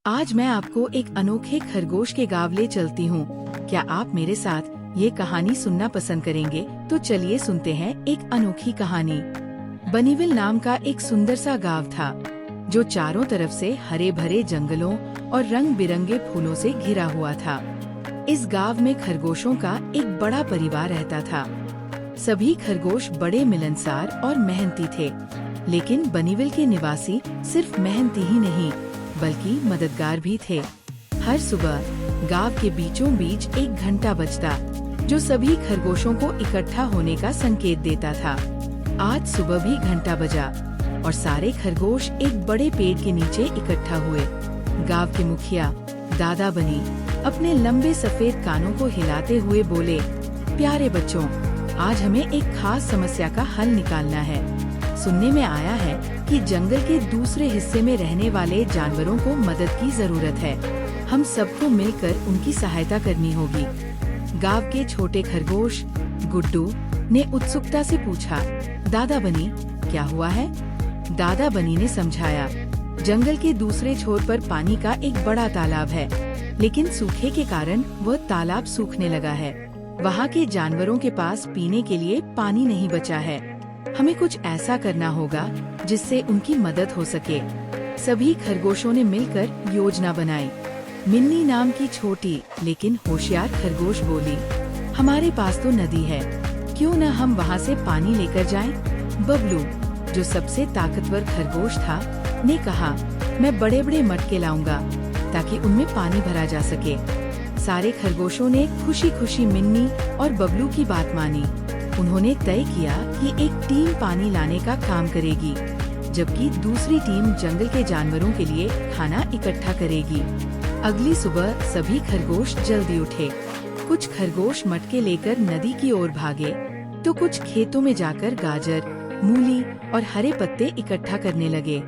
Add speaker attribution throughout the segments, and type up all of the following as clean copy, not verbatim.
Speaker 1: आज मैं आपको एक अनोखे खरगोश के गाँव ले चलती हूँ। क्या आप मेरे साथ ये कहानी सुनना पसंद करेंगे? तो चलिए सुनते हैं एक अनोखी कहानी। बनीविल नाम का एक सुंदर सा गाँव था, जो चारों तरफ से हरे भरे जंगलों और रंग बिरंगे फूलों से घिरा हुआ था। इस गाँव में खरगोशों का एक बड़ा परिवार रहता था। सभी खरगोश बड़े मिलनसार और मेहनती थे, लेकिन बनीविल के निवासी सिर्फ मेहनती ही नहीं बल्कि मददगार भी थे। हर सुबह गांव के बीचों बीच एक घंटा बजता, जो सभी खरगोशों को इकट्ठा होने का संकेत देता था। आज सुबह भी घंटा बजा और सारे खरगोश एक बड़े पेड़ के नीचे इकट्ठा हुए। गांव के मुखिया दादा बनी अपने लंबे सफेद कानों को हिलाते हुए बोले, प्यारे बच्चों, आज हमें एक खास समस्या का हल निकालना है। सुनने में आया है कि जंगल के दूसरे हिस्से में रहने वाले जानवरों को मदद की जरूरत है। हम सबको मिलकर उनकी सहायता करनी होगी। गांव के छोटे खरगोश गुड्डू ने उत्सुकता से पूछा, दादा बनी, क्या हुआ है? दादा बनी ने समझाया, जंगल के दूसरे छोर पर पानी का एक बड़ा तालाब है, लेकिन सूखे के कारण वह तालाब सूखने लगा है। वहाँ के जानवरों के पास पीने के लिए पानी नहीं बचा है। हमें कुछ ऐसा करना होगा जिससे उनकी मदद हो सके। सभी खरगोशों ने मिलकर योजना बनाई। मिन्नी नाम की छोटी लेकिन होशियार खरगोश बोली, हमारे पास तो नदी है, क्यों न हम वहाँ से पानी लेकर जाएं? बबलू, जो सबसे ताकतवर खरगोश था, ने कहा, मैं बड़े बड़े मटके लाऊंगा ताकि उनमें पानी भरा जा सके। सारे खरगोशों ने खुशी खुशी मिन्नी और बबलू की बात मानी। उन्होंने तय किया कि एक टीम पानी लाने का काम करेगी, जबकि दूसरी टीम जंगल के जानवरों के लिए खाना इकट्ठा करेगी। अगली सुबह सभी खरगोश जल्दी उठे। कुछ खरगोश मटके लेकर नदी की ओर भागे, तो कुछ खेतों में जाकर गाजर, मूली और हरे पत्ते इकट्ठा करने लगे।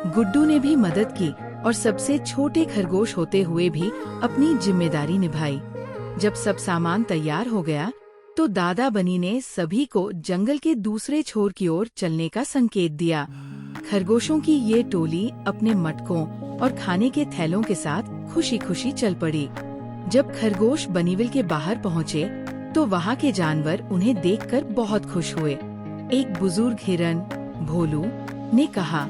Speaker 1: गुड्डू ने भी मदद की और सबसे छोटे खरगोश होते हुए भी अपनी जिम्मेदारी निभाई। जब सब सामान तैयार हो गया, तो दादा बनी ने सभी को जंगल के दूसरे छोर की ओर चलने का संकेत दिया। खरगोशों की ये टोली अपने मटकों और खाने के थैलों के साथ खुशी खुशी चल पड़ी। जब खरगोश बनीविल के बाहर पहुँचे, तो वहाँ के जानवर उन्हें देखकर बहुत खुश हुए। एक बुजुर्ग हिरन भोलू ने कहा,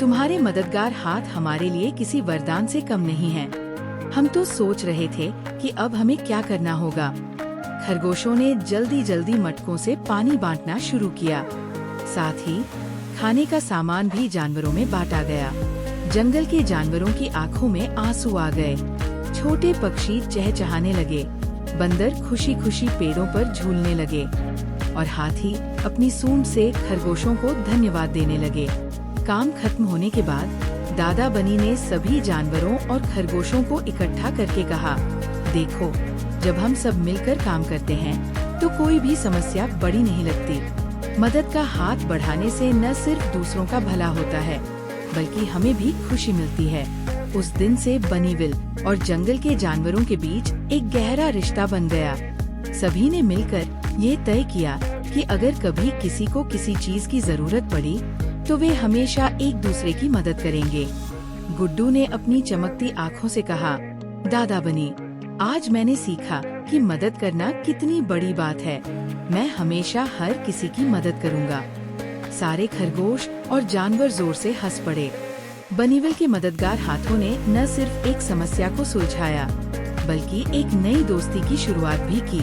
Speaker 1: तुम्हारे मददगार हाथ हमारे लिए किसी वरदान से कम नहीं हैं। हम तो सोच रहे थे कि अब हमें क्या करना होगा। खरगोशों ने जल्दी जल्दी मटकों से पानी बांटना शुरू किया। साथ ही खाने का सामान भी जानवरों में बांटा गया। जंगल के जानवरों की आंखों में आंसू आ गए। छोटे पक्षी चहचहाने लगे, बंदर खुशी खुशी पेड़ों पर झूलने लगे और हाथी अपनी सूंड से खरगोशों को धन्यवाद देने लगे। काम खत्म होने के बाद दादा बनी ने सभी जानवरों और खरगोशों को इकट्ठा करके कहा, देखो, जब हम सब मिलकर काम करते हैं तो कोई भी समस्या बड़ी नहीं लगती। मदद का हाथ बढ़ाने से न सिर्फ दूसरों का भला होता है, बल्कि हमें भी खुशी मिलती है। उस दिन से बनीविल और जंगल के जानवरों के बीच एक गहरा रिश्ता बन गया। सभी ने मिलकर ये तय किया कि अगर कभी किसी को किसी चीज की जरूरत पड़ी, तो वे हमेशा एक दूसरे की मदद करेंगे। गुड्डू ने अपनी चमकती आँखों से कहा, दादा बनी, आज मैंने सीखा कि मदद करना कितनी बड़ी बात है। मैं हमेशा हर किसी की मदद करूंगा। सारे खरगोश और जानवर जोर से हंस पड़े। बनीविल के मददगार हाथों ने न सिर्फ एक समस्या को सुलझाया, बल्कि एक नई दोस्ती की शुरुआत भी की।